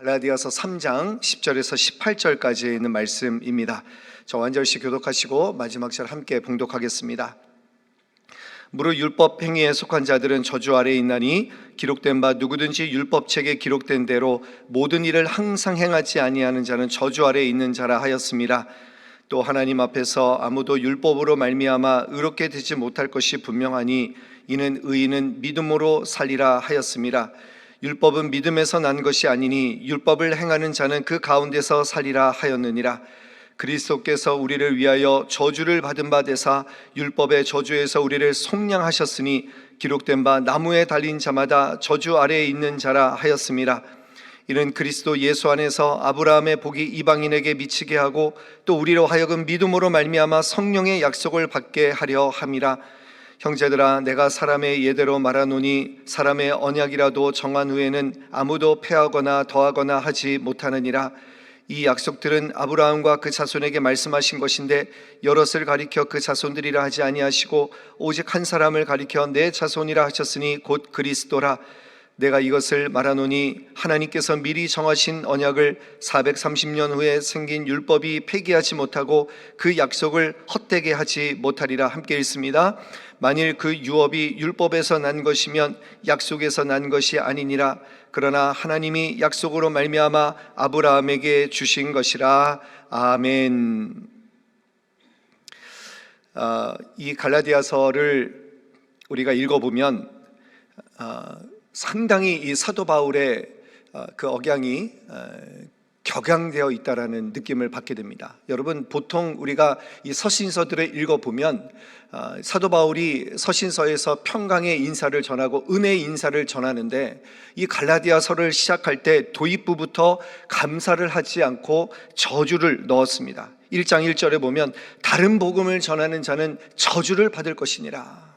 갈라디아서 3장 10절에서 18절까지 있는 말씀입니다. 저와 한 절씩 교독하시고 마지막 절 함께 봉독하겠습니다. 무릇 율법 행위에 속한 자들은 저주 아래에 있나니 기록된 바 누구든지 율법책에 기록된 대로 모든 일을 항상 행하지 아니하는 자는 저주 아래에 있는 자라 하였습니다. 또 하나님 앞에서 아무도 율법으로 말미암아 의롭게 되지 못할 것이 분명하니 이는 의인은 믿음으로 살리라 하였습니다. 율법은 믿음에서 난 것이 아니니 율법을 행하는 자는 그 가운데서 살리라 하였느니라. 그리스도께서 우리를 위하여 저주를 받은 바 되사 율법의 저주에서 우리를 속량하셨으니 기록된 바 나무에 달린 자마다 저주 아래에 있는 자라 하였습니다. 이는 그리스도 예수 안에서 아브라함의 복이 이방인에게 미치게 하고 또 우리로 하여금 믿음으로 말미암아 성령의 약속을 받게 하려 함이라. 형제들아, 내가 사람의 예대로 말하노니 사람의 언약이라도 정한 후에는 아무도 패하거나 더하거나 하지 못하느니라. 이 약속들은 아브라함과 그 자손에게 말씀하신 것인데 여럿을 가리켜 그 자손들이라 하지 아니하시고 오직 한 사람을 가리켜 내 자손이라 하셨으니 곧 그리스도라. 내가 이것을 말하노니 하나님께서 미리 정하신 언약을 430년 후에 생긴 율법이 폐기하지 못하고 그 약속을 헛되게 하지 못하리라. 함께 읽습니다. 만일 그 유업이 율법에서 난 것이면 약속에서 난 것이 아니니라. 그러나 하나님이 약속으로 말미암아 아브라함에게 주신 것이라. 아멘. 이 갈라디아서를 우리가 읽어보면 상당히 이 사도 바울의 그 억양이 격양되어 있다라는 느낌을 받게 됩니다. 여러분, 보통 우리가 이 서신서들을 읽어보면 사도 바울이 서신서에서 평강의 인사를 전하고 은혜의 인사를 전하는데 이 갈라디아서를 시작할 때 도입부부터 감사를 하지 않고 저주를 넣었습니다. 1장 1절에 보면 다른 복음을 전하는 자는 저주를 받을 것이니라.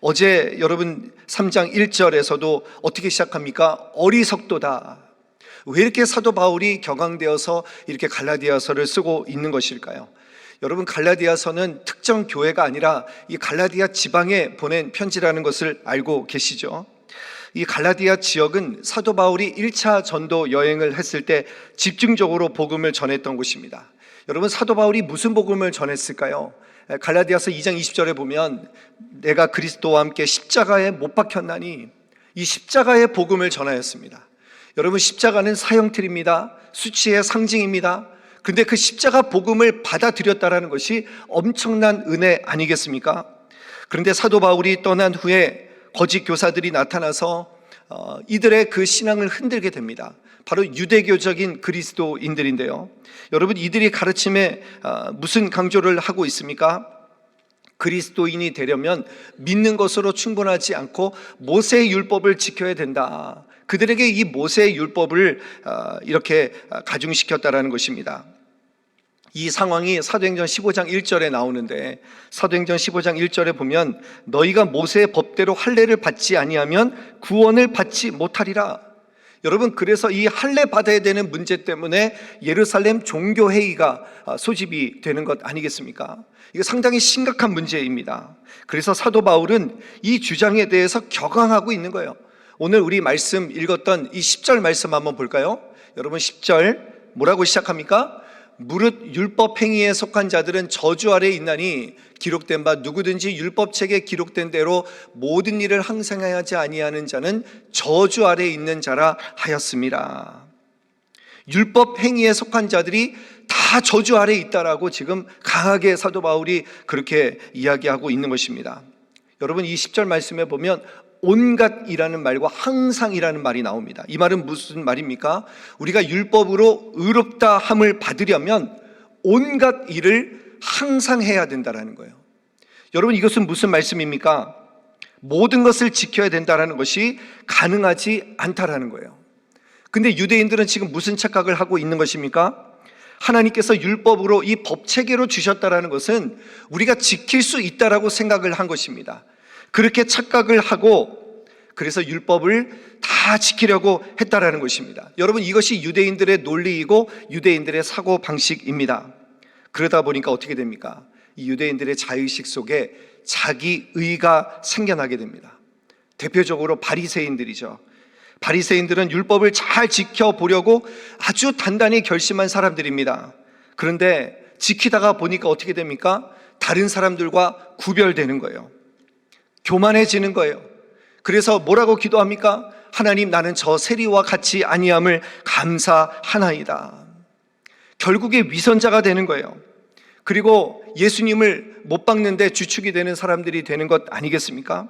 어제 여러분 3장 1절에서도 어떻게 시작합니까? 어리석도다. 왜 이렇게 사도 바울이 격앙되어서 이렇게 갈라디아서를 쓰고 있는 것일까요? 여러분, 갈라디아서는 특정 교회가 아니라 이 갈라디아 지방에 보낸 편지라는 것을 알고 계시죠? 이 갈라디아 지역은 사도 바울이 1차 전도 여행을 했을 때 집중적으로 복음을 전했던 곳입니다. 여러분, 사도 바울이 무슨 복음을 전했을까요? 갈라디아서 2장 20절에 보면 내가 그리스도와 함께 십자가에 못 박혔나니 이 십자가의 복음을 전하였습니다. 여러분, 십자가는 사형틀입니다. 수치의 상징입니다. 근데 그 십자가 복음을 받아들였다라는 것이 엄청난 은혜 아니겠습니까? 그런데 사도 바울이 떠난 후에 거짓 교사들이 나타나서 이들의 그 신앙을 흔들게 됩니다. 바로 유대교적인 그리스도인들인데요. 여러분, 이들이 가르침에 무슨 강조를 하고 있습니까? 그리스도인이 되려면 믿는 것으로 충분하지 않고 모세의 율법을 지켜야 된다. 그들에게 이 모세의 율법을 이렇게 가중시켰다라는 것입니다. 이 상황이 사도행전 15장 1절에 나오는데 사도행전 15장 1절에 보면 너희가 모세의 법대로 할례를 받지 아니하면 구원을 받지 못하리라. 여러분, 그래서 이 할례 받아야 되는 문제 때문에 예루살렘 종교회의가 소집이 되는 것 아니겠습니까? 이거 상당히 심각한 문제입니다. 그래서 사도 바울은 이 주장에 대해서 격앙하고 있는 거예요. 오늘 우리 말씀 읽었던 이 10절 말씀 한번 볼까요? 여러분, 10절 뭐라고 시작합니까? 무릇 율법 행위에 속한 자들은 저주 아래에 있나니 기록된 바 누구든지 율법책에 기록된 대로 모든 일을 항상 하지 아니하는 자는 저주 아래에 있는 자라 하였습니다. 율법 행위에 속한 자들이 다 저주 아래에 있다라고 지금 강하게 사도 바울이 그렇게 이야기하고 있는 것입니다. 여러분, 이 10절 말씀에 보면 온갖이라는 말과 항상이라는 말이 나옵니다. 이 말은 무슨 말입니까? 우리가 율법으로 의롭다 함을 받으려면 온갖 일을 항상 해야 된다는 거예요. 여러분, 이것은 무슨 말씀입니까? 모든 것을 지켜야 된다는 것이 가능하지 않다라는 거예요. 근데 유대인들은 지금 무슨 착각을 하고 있는 것입니까? 하나님께서 율법으로 이 법체계로 주셨다는 것은 우리가 지킬 수 있다라고 생각을 한 것입니다. 그렇게 착각을 하고 그래서 율법을 다 지키려고 했다라는 것입니다. 여러분, 이것이 유대인들의 논리이고 유대인들의 사고 방식입니다. 그러다 보니까 어떻게 됩니까? 이 유대인들의 자의식 속에 자기 의가 생겨나게 됩니다. 대표적으로 바리새인들이죠. 바리새인들은 율법을 잘 지켜보려고 아주 단단히 결심한 사람들입니다. 그런데 지키다가 보니까 어떻게 됩니까? 다른 사람들과 구별되는 거예요. 교만해지는 거예요. 그래서 뭐라고 기도합니까? 하나님, 나는 저 세리와 같이 아니함을 감사하나이다. 결국에 위선자가 되는 거예요. 그리고 예수님을 못 박는데 주축이 되는 사람들이 되는 것 아니겠습니까?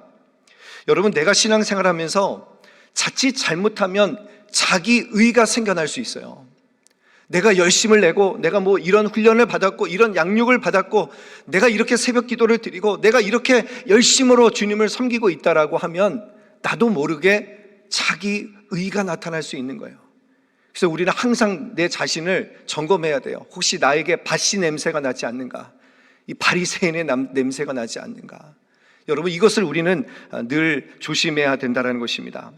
여러분, 내가 신앙생활하면서 자칫 잘못하면 자기 의가 생겨날 수 있어요. 내가 열심을 내고, 내가 뭐 이런 훈련을 받았고, 이런 양육을 받았고, 내가 이렇게 새벽 기도를 드리고, 내가 이렇게 열심으로 주님을 섬기고 있다라고 하면 나도 모르게 자기 의가 나타날 수 있는 거예요. 그래서 우리는 항상 내 자신을 점검해야 돼요. 혹시 나에게 밭씨 냄새가 나지 않는가? 이 바리새인의 냄새가 나지 않는가? 여러분, 이것을 우리는 늘 조심해야 된다는 것입니다.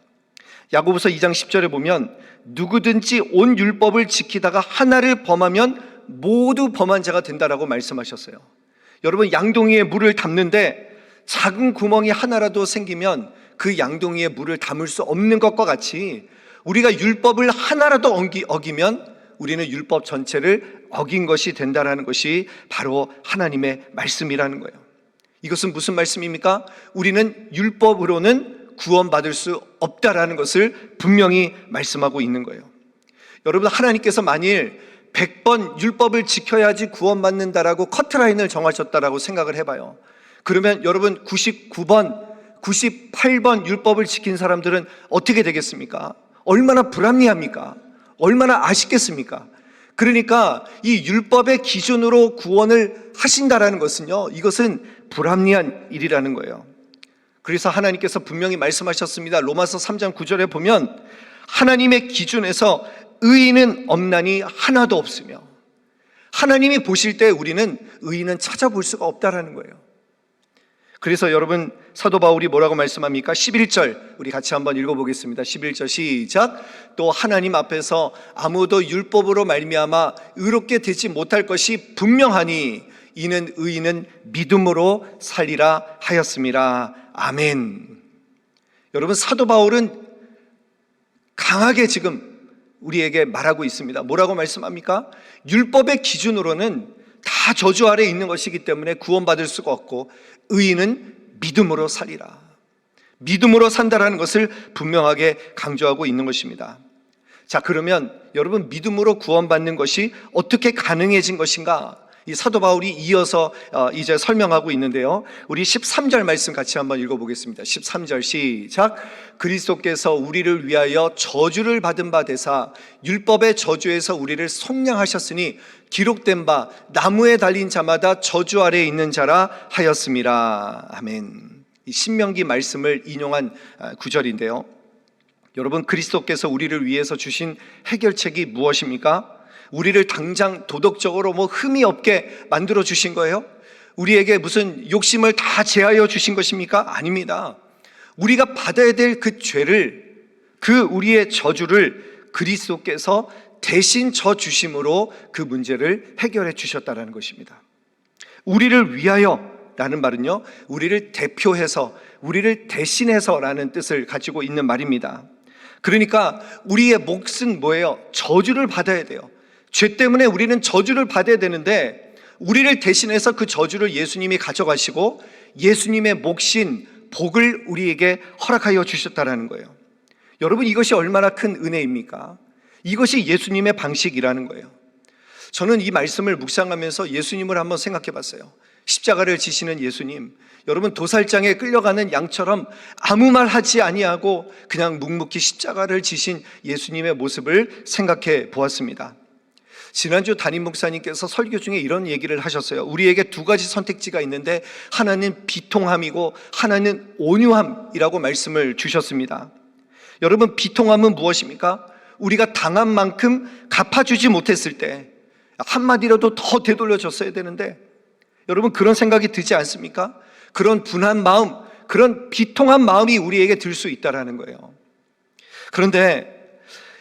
야고보서 2장 10절에 보면 누구든지 온 율법을 지키다가 하나를 범하면 모두 범한 자가 된다라고 말씀하셨어요. 여러분, 양동이에 물을 담는데 작은 구멍이 하나라도 생기면 그 양동이에 물을 담을 수 없는 것과 같이 우리가 율법을 하나라도 어기면 우리는 율법 전체를 어긴 것이 된다는 것이 바로 하나님의 말씀이라는 거예요. 이것은 무슨 말씀입니까? 우리는 율법으로는 구원받을 수 없다라는 것을 분명히 말씀하고 있는 거예요. 여러분, 하나님께서 만일 100번 율법을 지켜야지 구원받는다라고 커트라인을 정하셨다라고 생각을 해봐요. 그러면 여러분 99번, 98번 율법을 지킨 사람들은 어떻게 되겠습니까? 얼마나 불합리합니까? 얼마나 아쉽겠습니까? 그러니까 이 율법의 기준으로 구원을 하신다라는 것은요, 이것은 불합리한 일이라는 거예요. 그래서 하나님께서 분명히 말씀하셨습니다. 로마서 3장 9절에 보면 하나님의 기준에서 의인은 없나니 하나도 없으며, 하나님이 보실 때 우리는 의인은 찾아볼 수가 없다라는 거예요. 그래서 여러분, 사도 바울이 뭐라고 말씀합니까? 11절 우리 같이 한번 읽어보겠습니다. 11절 시작. 또 하나님 앞에서 아무도 율법으로 말미암아 의롭게 되지 못할 것이 분명하니 이는 의인은 믿음으로 살리라 하였습니다. 아멘. 여러분, 사도 바울은 강하게 지금 우리에게 말하고 있습니다. 뭐라고 말씀합니까? 율법의 기준으로는 다 저주 아래에 있는 것이기 때문에 구원받을 수가 없고 의인은 믿음으로 살리라. 믿음으로 산다라는 것을 분명하게 강조하고 있는 것입니다. 자, 그러면 여러분, 믿음으로 구원받는 것이 어떻게 가능해진 것인가? 이 사도 바울이 이어서 이제 설명하고 있는데요. 우리 13절 말씀 같이 한번 읽어보겠습니다. 13절 시작. 그리스도께서 우리를 위하여 저주를 받은 바 되사 율법의 저주에서 우리를 속량하셨으니 기록된 바 나무에 달린 자마다 저주 아래에 있는 자라 하였습니다. 아멘. 이 신명기 말씀을 인용한 구절인데요. 여러분, 그리스도께서 우리를 위해서 주신 해결책이 무엇입니까? 우리를 당장 도덕적으로 흠이 없게 만들어 주신 거예요? 우리에게 무슨 욕심을 다 제하여 주신 것입니까? 아닙니다. 우리가 받아야 될 그 죄를, 그 우리의 저주를 그리스도께서 대신 져 주심으로 그 문제를 해결해 주셨다는 것입니다. 우리를 위하여 라는 말은요, 우리를 대표해서, 우리를 대신해서 라는 뜻을 가지고 있는 말입니다. 그러니까 우리의 몫은 뭐예요? 저주를 받아야 돼요. 죄 때문에 우리는 저주를 받아야 되는데 우리를 대신해서 그 저주를 예수님이 가져가시고 예수님의 몫인 복을 우리에게 허락하여 주셨다는 거예요. 여러분, 이것이 얼마나 큰 은혜입니까? 이것이 예수님의 방식이라는 거예요. 저는 이 말씀을 묵상하면서 예수님을 한번 생각해 봤어요. 십자가를 지시는 예수님, 여러분, 도살장에 끌려가는 양처럼 아무 말 하지 아니하고 그냥 묵묵히 십자가를 지신 예수님의 모습을 생각해 보았습니다. 지난주 담임 목사님께서 설교 중에 이런 얘기를 하셨어요. 우리에게 두 가지 선택지가 있는데 하나는 비통함이고 하나는 온유함이라고 말씀을 주셨습니다. 여러분, 비통함은 무엇입니까? 우리가 당한 만큼 갚아주지 못했을 때 한마디라도 더 되돌려줬어야 되는데, 여러분, 그런 생각이 들지 않습니까? 그런 분한 마음, 그런 비통한 마음이 우리에게 들 수 있다는 거예요. 그런데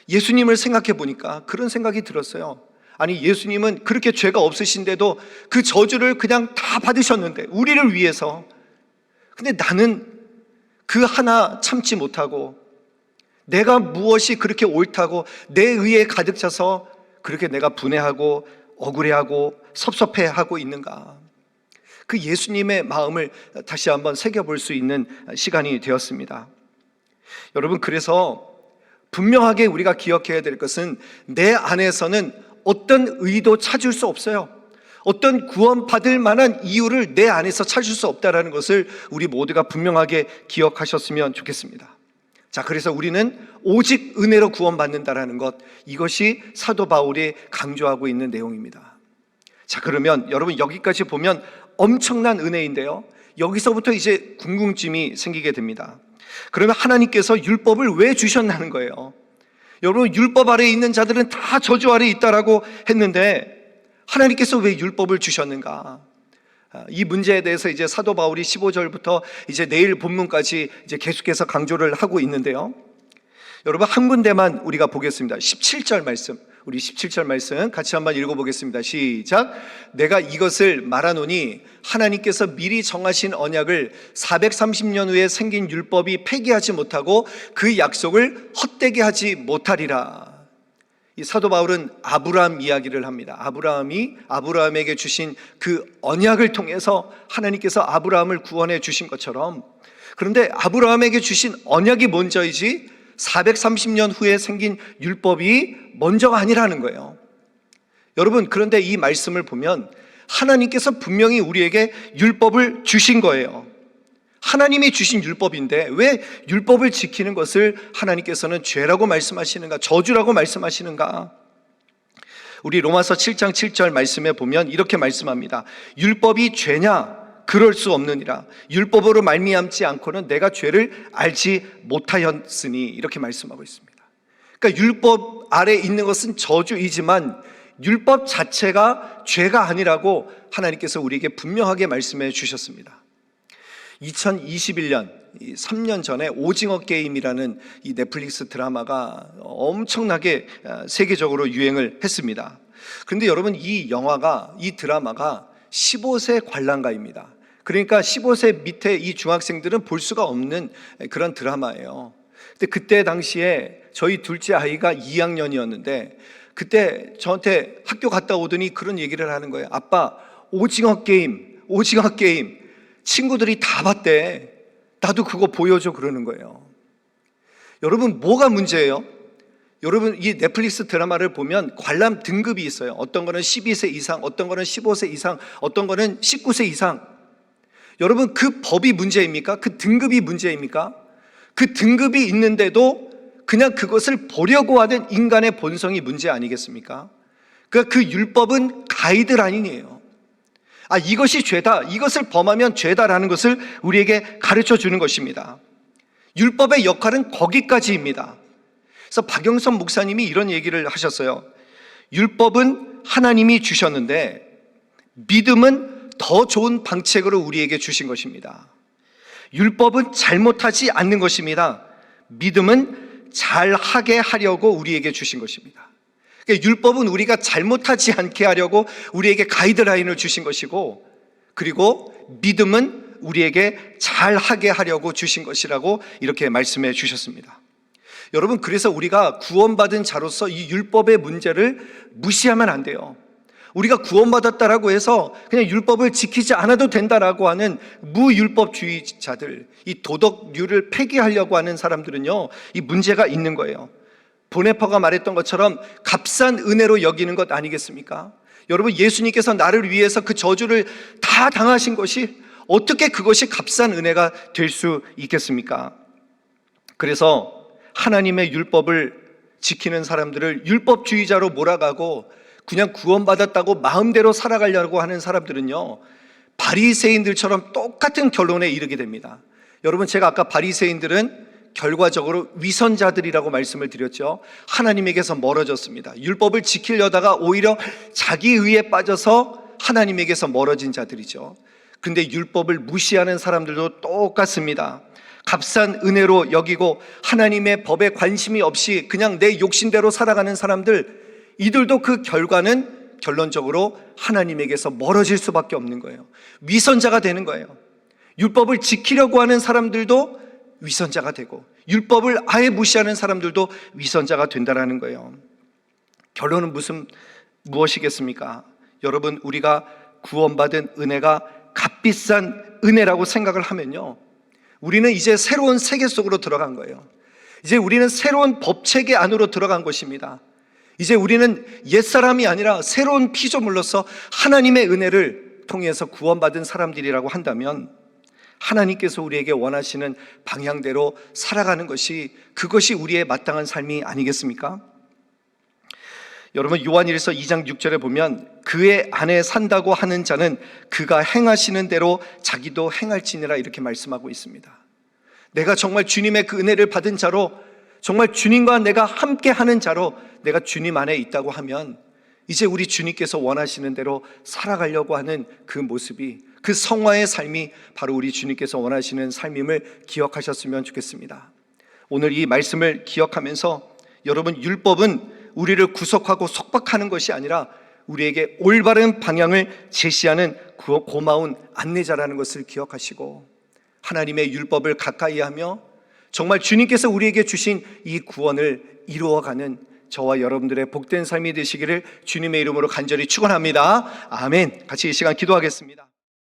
예수님을 생각해 보니까 그런 생각이 들었어요. 아니, 예수님은 그렇게 죄가 없으신데도 그 저주를 그냥 다 받으셨는데, 우리를 위해서. 근데 나는 그 하나 참지 못하고 내가 무엇이 그렇게 옳다고 내 의에 가득 차서 그렇게 내가 분해하고 억울해하고 섭섭해하고 있는가? 그 예수님의 마음을 다시 한번 새겨볼 수 있는 시간이 되었습니다. 여러분, 그래서 분명하게 우리가 기억해야 될 것은 내 안에서는 어떤 의도 찾을 수 없어요. 어떤 구원받을 만한 이유를 내 안에서 찾을 수 없다는 것을 우리 모두가 분명하게 기억하셨으면 좋겠습니다. 자, 그래서 우리는 오직 은혜로 구원받는다라는 것, 이것이 사도 바울이 강조하고 있는 내용입니다. 자, 그러면 여러분 여기까지 보면 엄청난 은혜인데요, 여기서부터 이제 궁금증이 생기게 됩니다. 그러면 하나님께서 율법을 왜 주셨나는 거예요. 여러분, 율법 아래에 있는 자들은 다 저주 아래에 있다라고 했는데 하나님께서 왜 율법을 주셨는가? 이 문제에 대해서 이제 사도 바울이 15절부터 이제 내일 본문까지 이제 계속해서 강조를 하고 있는데요, 여러분 한 군데만 우리가 보겠습니다. 17절 말씀, 우리 17절 말씀 같이 한번 읽어보겠습니다. 시작. 내가 이것을 말하노니 하나님께서 미리 정하신 언약을 430년 후에 생긴 율법이 폐기하지 못하고 그 약속을 헛되게 하지 못하리라. 이 사도 바울은 아브라함 이야기를 합니다. 아브라함이 아브라함에게 주신 그 언약을 통해서 하나님께서 아브라함을 구원해 주신 것처럼, 그런데 아브라함에게 주신 언약이 먼저이지 430년 후에 생긴 율법이 먼저가 아니라는 거예요. 여러분, 그런데 이 말씀을 보면 하나님께서 분명히 우리에게 율법을 주신 거예요. 하나님이 주신 율법인데 왜 율법을 지키는 것을 하나님께서는 죄라고 말씀하시는가, 저주라고 말씀하시는가? 우리 로마서 7장 7절 말씀에 보면 이렇게 말씀합니다. 율법이 죄냐? 그럴 수 없느니라. 율법으로 말미암지 않고는 내가 죄를 알지 못하였으니, 이렇게 말씀하고 있습니다. 그러니까 율법 아래 있는 것은 저주이지만 율법 자체가 죄가 아니라고 하나님께서 우리에게 분명하게 말씀해 주셨습니다. 2021년 3년 전에 오징어 게임이라는 이 넷플릭스 드라마가 엄청나게 세계적으로 유행을 했습니다. 그런데 여러분, 이 드라마가 15세 관람가입니다. 그러니까 15세 밑에 이 중학생들은 볼 수가 없는 그런 드라마예요. 근데 그때 당시에 저희 둘째 아이가 2학년이었는데 그때 저한테 학교 갔다 오더니 그런 얘기를 하는 거예요. 아빠, 오징어 게임 친구들이 다 봤대. 나도 그거 보여줘, 그러는 거예요. 여러분, 뭐가 문제예요? 여러분, 이 넷플릭스 드라마를 보면 관람 등급이 있어요. 어떤 거는 12세 이상, 어떤 거는 15세 이상, 어떤 거는 19세 이상. 여러분, 그 법이 문제입니까? 그 등급이 문제입니까? 그 등급이 있는데도 그냥 그것을 보려고 하는 인간의 본성이 문제 아니겠습니까? 그러니까 그 율법은 가이드라인이에요. 이것이 죄다, 이것을 범하면 죄다라는 것을 우리에게 가르쳐 주는 것입니다. 율법의 역할은 거기까지입니다. 그래서 박영선 목사님이 이런 얘기를 하셨어요. 율법은 하나님이 주셨는데 믿음은 더 좋은 방책으로 우리에게 주신 것입니다. 율법은 잘못하지 않는 것입니다. 믿음은 잘하게 하려고 우리에게 주신 것입니다. 그러니까 율법은 우리가 잘못하지 않게 하려고 우리에게 가이드라인을 주신 것이고, 그리고 믿음은 우리에게 잘하게 하려고 주신 것이라고 이렇게 말씀해 주셨습니다. 여러분, 그래서 우리가 구원받은 자로서 이 율법의 문제를 무시하면 안 돼요. 우리가 구원받았다라고 해서 그냥 율법을 지키지 않아도 된다라고 하는 무율법주의자들, 이 도덕률을 폐기하려고 하는 사람들은요, 이 문제가 있는 거예요. 보네퍼가 말했던 것처럼 값싼 은혜로 여기는 것 아니겠습니까? 여러분, 예수님께서 나를 위해서 그 저주를 다 당하신 것이 어떻게 그것이 값싼 은혜가 될 수 있겠습니까? 그래서 하나님의 율법을 지키는 사람들을 율법주의자로 몰아가고 그냥 구원받았다고 마음대로 살아가려고 하는 사람들은요, 바리새인들처럼 똑같은 결론에 이르게 됩니다. 여러분, 제가 아까 바리새인들은 결과적으로 위선자들이라고 말씀을 드렸죠. 하나님에게서 멀어졌습니다. 율법을 지키려다가 오히려 자기 의에 빠져서 하나님에게서 멀어진 자들이죠. 근데 율법을 무시하는 사람들도 똑같습니다. 값싼 은혜로 여기고 하나님의 법에 관심이 없이 그냥 내 욕심대로 살아가는 사람들, 이들도 그 결과는 결론적으로 하나님에게서 멀어질 수밖에 없는 거예요. 위선자가 되는 거예요. 율법을 지키려고 하는 사람들도 위선자가 되고, 율법을 아예 무시하는 사람들도 위선자가 된다라는 거예요. 결론은 무엇이겠습니까? 여러분, 우리가 구원받은 은혜가 값비싼 은혜라고 생각을 하면요, 우리는 이제 새로운 세계 속으로 들어간 거예요. 이제 우리는 새로운 법체계 안으로 들어간 것입니다. 이제 우리는 옛사람이 아니라 새로운 피조물로서 하나님의 은혜를 통해서 구원받은 사람들이라고 한다면, 하나님께서 우리에게 원하시는 방향대로 살아가는 것이, 그것이 우리의 마땅한 삶이 아니겠습니까? 여러분, 요한일서 2장 6절에 보면 그의 안에 산다고 하는 자는 그가 행하시는 대로 자기도 행할지니라, 이렇게 말씀하고 있습니다. 내가 정말 주님의 그 은혜를 받은 자로, 정말 주님과 내가 함께 하는 자로 내가 주님 안에 있다고 하면, 이제 우리 주님께서 원하시는 대로 살아가려고 하는 그 모습이, 그 성화의 삶이 바로 우리 주님께서 원하시는 삶임을 기억하셨으면 좋겠습니다. 오늘 이 말씀을 기억하면서, 여러분, 율법은 우리를 구속하고 속박하는 것이 아니라 우리에게 올바른 방향을 제시하는 고마운 안내자라는 것을 기억하시고, 하나님의 율법을 가까이 하며 정말 주님께서 우리에게 주신 이 구원을 이루어가는 저와 여러분들의 복된 삶이 되시기를 주님의 이름으로 간절히 축원합니다. 아멘. 같이 이 시간 기도하겠습니다.